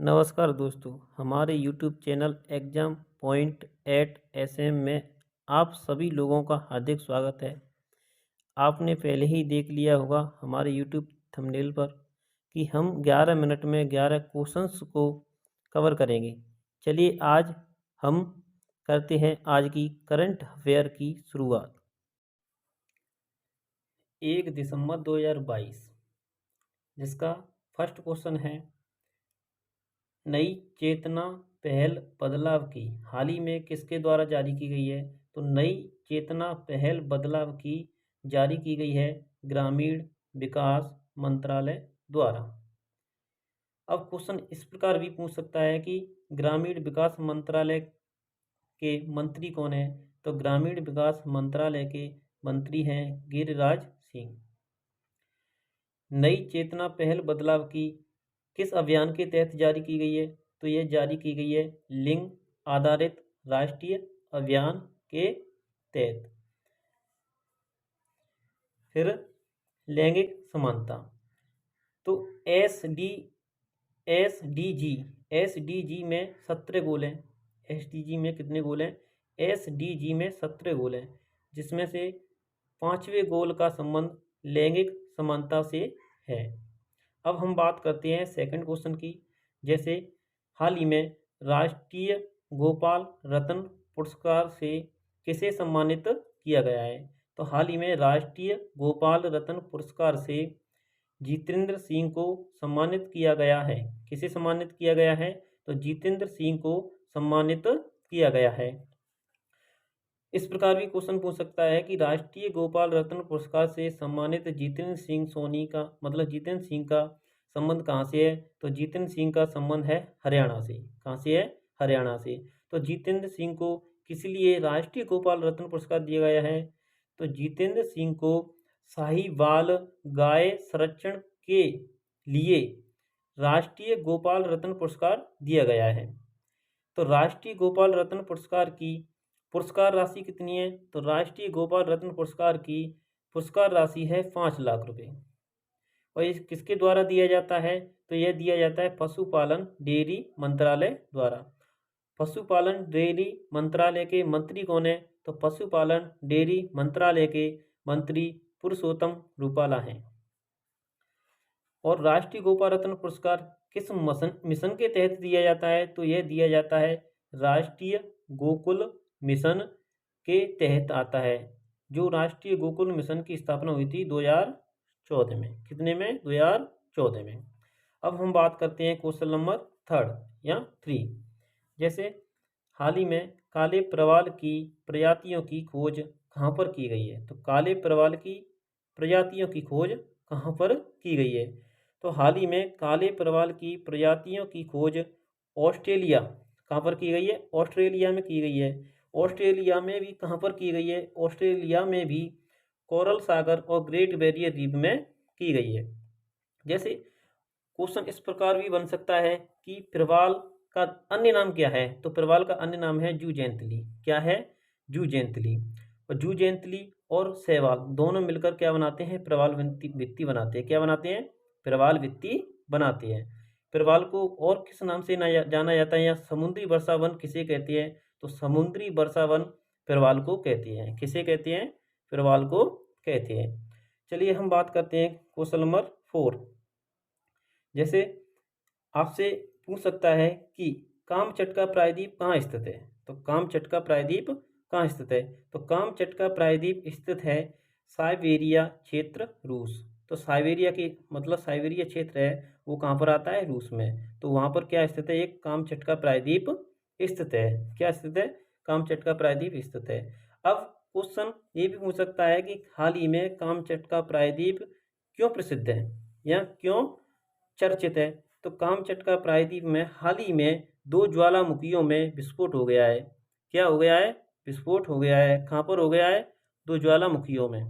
नमस्कार दोस्तों, हमारे YouTube channel exam point at SM में आप सभी लोगों का हार्दिक स्वागत है। आपने पहले ही देख लिया होगा हमारे यूट्यूब थंबनेल पर कि हम 11 मिनट में 11 क्वेश्चंस को कवर करेंगे। चलिए आज हम करते हैं आज की करंट अफेयर की शुरुआत। 1 दिसंबर 2022 जिसका फर्स्ट क्वेश्चन है, नई चेतना पहल बदलाव की हाल ही में किसके द्वारा जारी की गई है? तो नई चेतना पहल बदलाव की जारी की गई है ग्रामीण विकास मंत्रालय द्वारा। अब क्वेश्चन इस प्रकार भी पूछ सकता है कि ग्रामीण विकास मंत्रालय के मंत्री कौन है? तो ग्रामीण विकास मंत्रालय के मंत्री हैं गिरिराज सिंह। नई चेतना पहल बदलाव की किस अभियान के तहत जारी की गई है? तो यह जारी की गई है लिंग आधारित राष्ट्रीय अभियान के तहत। फिर लैंगिक समानता, तो एसडीजी में 17 गोल हैं। एसडीजी में कितने गोल हैं? एसडीजी में 17 गोल हैं, जिसमें से 5वें गोल का संबंध लैंगिक समानता से है। अब हम बात करते हैं सेकंड क्वेश्चन की। जैसे हाल ही में राष्ट्रीय गोपाल रत्न पुरस्कार से किसे सम्मानित किया गया है? तो हाल ही में राष्ट्रीय गोपाल रत्न पुरस्कार से जितेंद्र सिंह को सम्मानित किया गया है। किसे सम्मानित किया गया है? तो जितेंद्र सिंह को सम्मानित किया गया है। इस प्रकार भी क्वेश्चन पूछ सकता है कि राष्ट्रीय गोपाल रत्न पुरस्कार से सम्मानित जितेंद्र सिंह सोनी का मतलब जितेंद्र सिंह का संबंध कहाँ से है? तो जितेंद्र सिंह का संबंध है हरियाणा से। कहाँ से है? हरियाणा से। तो जितेंद्र सिंह को किस लिए राष्ट्रीय गोपाल रत्न पुरस्कार दिया गया है? तो जितेंद्र सिंह को साहिवाल गाय संरक्षण के लिए राष्ट्रीय गोपाल रत्न पुरस्कार दिया गया है। तो राष्ट्रीय गोपाल रत्न पुरस्कार की पुरस्कार राशि कितनी है? तो राष्ट्रीय गोपाल रत्न पुरस्कार की पुरस्कार राशि है 5 लाख रुपए। और इस किसके द्वारा दिया जाता है? तो यह दिया जाता है पशुपालन डेयरी मंत्रालय द्वारा। पशुपालन डेयरी मंत्रालय के मंत्री कौन है? तो पशुपालन डेयरी मंत्रालय के मंत्री पुरुषोत्तम रूपाला हैं। और राष्ट्रीय गोपाल रत्न पुरस्कार किस मिशन के तहत दिया जाता है? तो यह दिया जाता है राष्ट्रीय गोकुल मिशन के तहत आता है, जो राष्ट्रीय गोकुल मिशन की स्थापना हुई थी 2014 में। कितने में? 2014 में। अब हम बात करते हैं क्वेश्चन नंबर 3। जैसे हाल ही में काले प्रवाल की प्रजातियों की खोज कहाँ पर की गई है? तो काले प्रवाल की प्रजातियों की खोज कहाँ पर की गई है? तो हाल ही में काले प्रवाल की प्रजातियों की खोज ऑस्ट्रेलिया कहाँ पर की गई है? ऑस्ट्रेलिया में की गई है। ऑस्ट्रेलिया में भी कहाँ पर की गई है? ऑस्ट्रेलिया में भी कोरल सागर और ग्रेट बैरियर रीफ में की गई है। जैसे क्वेश्चन इस प्रकार भी बन सकता है कि प्रवाल का अन्य नाम क्या है? तो प्रवाल का अन्य नाम है जूजेंतली। क्या है? जूजेंतली। और जूजेंतली और शैवाल दोनों मिलकर क्या बनाते हैं? प्रवाल भित्ति बनाते हैं। क्या बनाते हैं? प्रवाल भित्ति बनाते हैं। प्रवाल को और किस नाम से जाना जाता है? या समुद्री वर्षावन किसे कहते हैं? तो समुद्री वर्षावन प्रवाल को कहते हैं। किसे कहते हैं? प्रवाल को कहते हैं। चलिए हम बात करते हैं क्वेश्चन नंबर 4। जैसे आपसे पूछ सकता है कि कामचटका प्रायद्वीप कहाँ स्थित है? तो कामचटका प्रायद्वीप कहाँ स्थित है? तो कामचटका प्रायद्वीप स्थित है साइबेरिया क्षेत्र, रूस। तो साइबेरिया के मतलब साइबेरिया क्षेत्र है वो कहाँ पर आता है? रूस में। तो वहाँ पर क्या स्थित है? एक कामचटका प्रायद्वीप स्थित है। क्या स्थित है? कामचटका प्रायद्वीप स्थित है। अब क्वेश्चन ये भी पूछ सकता है कि हाल ही में कामचटका प्रायद्वीप क्यों प्रसिद्ध है या क्यों चर्चित है? तो कामचटका प्रायद्वीप में हाल ही में 2 ज्वालामुखियों में विस्फोट हो गया है। क्या हो गया है? विस्फोट हो गया है। कहाँ पर हो गया है? 2 ज्वालामुखियों में।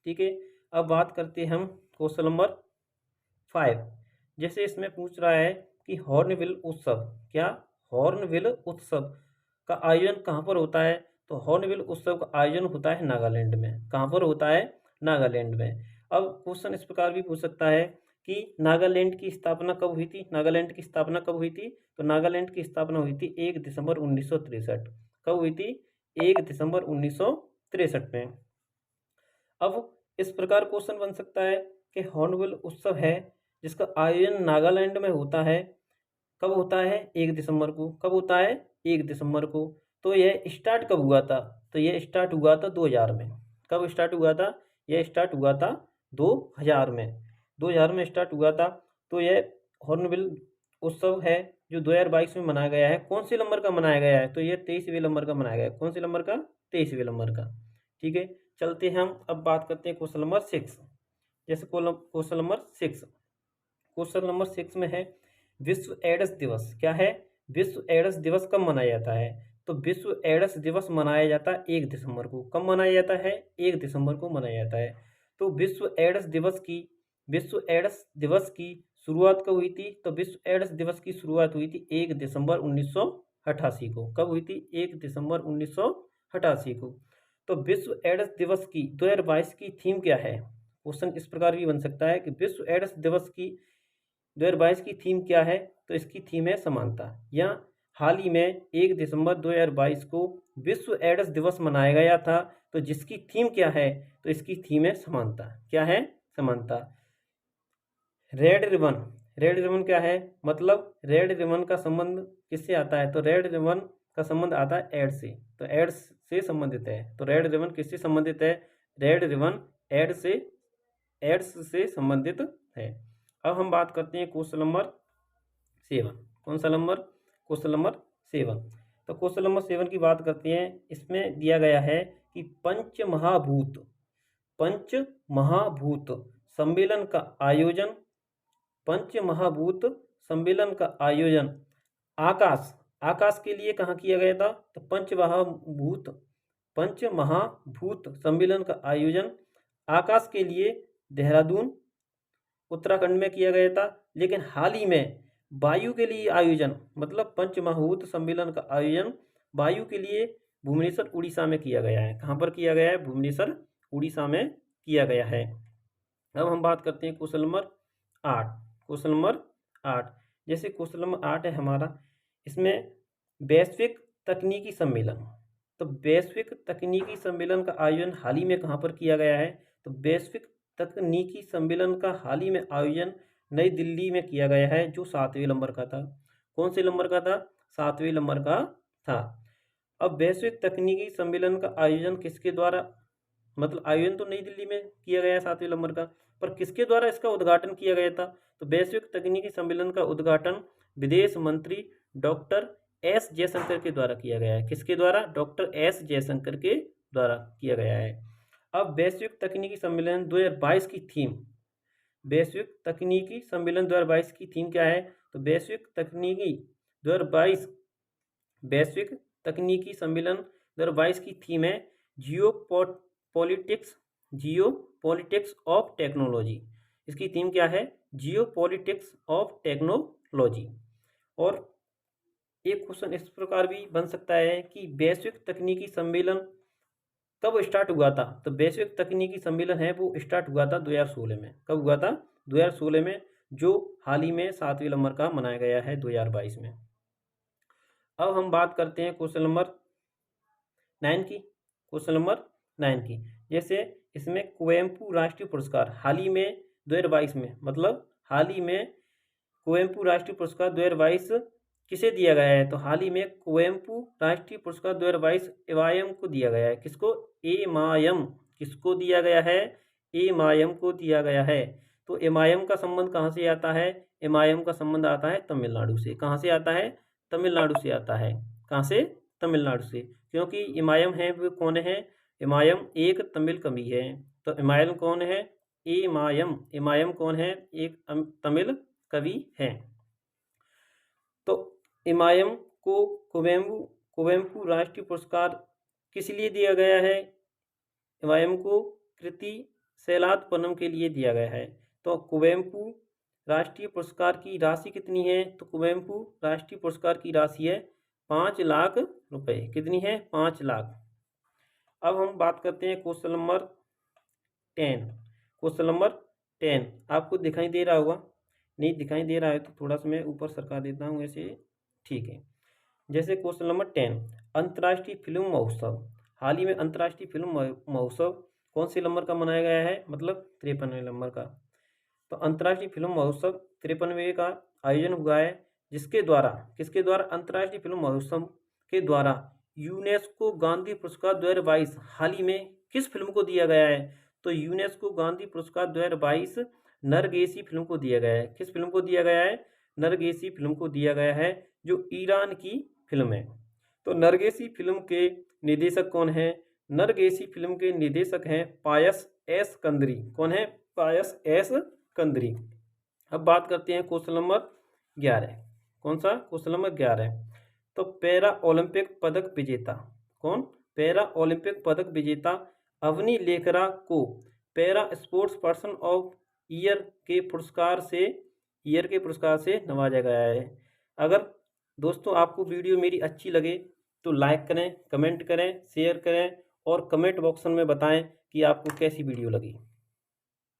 ठीक है। अब बात करते हैं हम क्वेश्चन नंबर 5। जैसे इसमें पूछ रहा है कि हॉर्नबिल उत्सव, क्या हॉर्नबिल उत्सव का आयोजन कहाँ पर होता है? तो हॉर्नबिल उत्सव का आयोजन होता है नागालैंड में। कहाँ पर होता है? नागालैंड में। अब क्वेश्चन इस प्रकार भी पूछ सकता है कि नागालैंड की स्थापना कब हुई थी। नागालैंड की स्थापना कब हुई थी? तो नागालैंड की स्थापना हुई थी 1 दिसंबर 1963। कब हुई थी? 1 दिसंबर 1963 में। अब इस प्रकार क्वेश्चन बन सकता है कि हॉर्नबिल उत्सव है जिसका आयोजन नागालैंड में होता है, कब होता है? 1 दिसंबर को। कब होता है? 1 दिसंबर को। तो यह स्टार्ट कब हुआ था? तो यह स्टार्ट हुआ था 2000 में। कब स्टार्ट हुआ था? यह स्टार्ट हुआ था 2000 में। 2000 में स्टार्ट हुआ था। तो यह हॉर्नबिल उत्सव है जो 2022 में मनाया गया है। कौन से नंबर का मनाया गया है? तो यह 23वें नंबर का मनाया गया है। कौन से नंबर का? 23वें नंबर का। ठीक है, चलते हैं हम अब बात करते हैं क्वेश्चन नंबर 6। जैसे क्वेश्चन नंबर 6, क्वेश्चन नंबर 6 में है विश्व एड्स दिवस। क्या है? विश्व एड्स दिवस कब मनाया जाता है? तो विश्व एड्स दिवस मनाया जाता है 1 दिसंबर को। कब मनाया जाता है? 1 दिसंबर को मनाया जाता है। तो विश्व एड्स दिवस की शुरुआत कब हुई थी? तो विश्व एड्स दिवस की शुरुआत हुई थी 1 दिसंबर 1988 को। कब हुई थी? 1 दिसंबर 1988 को। तो विश्व एड्स दिवस की 2022 की थीम क्या है? क्वेश्चन इस प्रकार भी बन सकता है कि विश्व एड्स दिवस की 2022 की थीम क्या है? तो इसकी थीम है समानता। या हाल ही में 1 दिसंबर 2022 को विश्व एड्स दिवस मनाया गया था, तो जिसकी थीम क्या है? तो इसकी थीम है समानता। क्या है? समानता। रेड रिबन, रेड रिबन क्या है? मतलब रेड रिबन का संबंध किससे आता है? तो रेड रिबन का संबंध आता है एड्स से। तो एड्स से संबंधित है। तो रेड रिबन किससे संबंधित है? रेड रिबन एड्स से संबंधित है। अब हम बात करते हैं क्वेश्चन नंबर 7। कौन सा नंबर? Question number 7। तो क्वेश्चन नंबर 7 की बात करते हैं। इसमें दिया गया है कि पंच महाभूत सम्मेलन का आयोजन, पंच महाभूत सम्मेलन का आयोजन आकाश के लिए कहाँ किया गया था? तो पंच महाभूत सम्मेलन का आयोजन आकाश के लिए देहरादून उत्तराखंड में किया गया था। लेकिन हाल ही में वायु के लिए आयोजन, मतलब पंच महाभूत सम्मेलन का आयोजन वायु के लिए भुवनेश्वर उड़ीसा में किया गया है। कहाँ पर किया गया है? भुवनेश्वर उड़ीसा में किया गया है। अब हम बात करते हैं क्वेश्चन नंबर 8। क्वेश्चन नंबर 8, जैसे क्वेश्चन नंबर 8 है हमारा, इसमें वैश्विक तकनीकी सम्मेलन। तो वैश्विक तकनीकी सम्मेलन का आयोजन हाल ही में कहाँ पर किया गया है? तो वैश्विक तकनीकी सम्मेलन का हाल ही में आयोजन नई दिल्ली में किया गया है, जो 7वें नंबर का था। कौन से नंबर का था? 7वें नंबर का था। अब वैश्विक तकनीकी सम्मेलन का आयोजन किसके द्वारा, मतलब आयोजन तो नई दिल्ली में किया गया 7वें नंबर का, पर किसके द्वारा इसका उद्घाटन किया गया था? तो वैश्विक तकनीकी सम्मेलन का उद्घाटन विदेश मंत्री डॉक्टर एस जयशंकर के द्वारा किया गया है। किसके द्वारा? डॉक्टर एस जयशंकर के द्वारा किया गया है। अब वैश्विक तकनीकी सम्मेलन 2022 की थीम, वैश्विक तकनीकी सम्मेलन 2022 की थीम क्या है? तो वैश्विक तकनीकी 2022 वैश्विक तकनीकी सम्मेलन 2022 की थीम है जियोपॉलिटिक्स ऑफ टेक्नोलॉजी। इसकी थीम क्या है? Geopolitics of technology. और एक क्वेश्चन इस प्रकार भी बन सकता है कि वैश्विक तकनीकी सम्मेलन कब स्टार्ट हुआ था? तो वैश्विक तकनीकी सम्मेलन है वो स्टार्ट हुआ था 2016 में। कब हुआ था? 2016 में, जो हाल ही में 7वें नंबर का मनाया गया है 2022 में। अब हम बात करते हैं क्वेश्चन नंबर 9 की। क्वेश्चन नंबर 9 की, जैसे इसमें कुवेम्पू राष्ट्रीय पुरस्कार हाल ही में 2022 में, मतलब हाल ही में कुवेम्पू राष्ट्रीय पुरस्कार 2022 किसे दिया गया है? तो हाल ही में कुवेम्पू राष्ट्रीय पुरस्कार 2022 एमायम को दिया गया है। किसको? एमायम। किसको दिया गया है? एमायम को दिया गया है। तो एमायम का संबंध कहाँ से आता है? एमायम का संबंध आता है तमिलनाडु से। कहाँ से आता है? तमिलनाडु से आता है। कहाँ से? तमिलनाडु से। क्योंकि एमायम है वो कौन है? एमायम एक तमिल कवि है। तो एमायम कौन है? एमायम कौन है? एक तमिल कवि है। तो एमायम को कुवेम्पू राष्ट्रीय पुरस्कार किस लिए दिया गया है? एमायम को कृति शैलादपनम के लिए दिया गया है। तो कुवेम्पू राष्ट्रीय पुरस्कार की राशि कितनी है? तो कुवेम्पू राष्ट्रीय पुरस्कार की राशि है 5 लाख रुपए। कितनी है? 5 लाख। अब हम बात करते हैं क्वेश्चन नंबर 10। क्वेश्चन नंबर 10 आपको दिखाई दे रहा होगा, नहीं दिखाई दे रहा है तो थोड़ा सा मैं ऊपर सरका देता हूँ ऐसे, ठीक है। जैसे क्वेश्चन नंबर 10, अंतर्राष्ट्रीय फिल्म महोत्सव, हाल ही में अंतर्राष्ट्रीय फिल्म महोत्सव कौन से नंबर का मनाया गया है, मतलब 53वें नंबर का। तो अंतर्राष्ट्रीय फिल्म महोत्सव 53वें का आयोजन हुआ है, जिसके द्वारा, किसके द्वारा, अंतर्राष्ट्रीय फिल्म महोत्सव के द्वारा यूनेस्को गांधी पुरस्कार 2022 हाल ही में किस फिल्म को दिया गया है। तो यूनेस्को गांधी पुरस्कार 2022 नरगेसी फिल्म को दिया गया है। किस फिल्म को दिया गया है, नरगेसी फिल्म को दिया गया है, जो ईरान की फिल्म है। तो नरगेसी फिल्म के निर्देशक कौन है, नरगेसी फिल्म के निर्देशक हैं पायस एस कंदरी। कौन है, पायस एस कंदरी। अब बात करते हैं क्वेश्चन नंबर 11, कौन सा, क्वेश्चन नंबर 11। तो पैरा ओलंपिक पदक विजेता कौन, पैरा ओलंपिक पदक विजेता अवनी लेकरा को para sports person of year के पुरस्कार से नवाजा गया है। अगर दोस्तों आपको वीडियो मेरी अच्छी लगे तो लाइक करें, कमेंट करें, शेयर करें और कमेंट बॉक्स में बताएं कि आपको कैसी वीडियो लगी।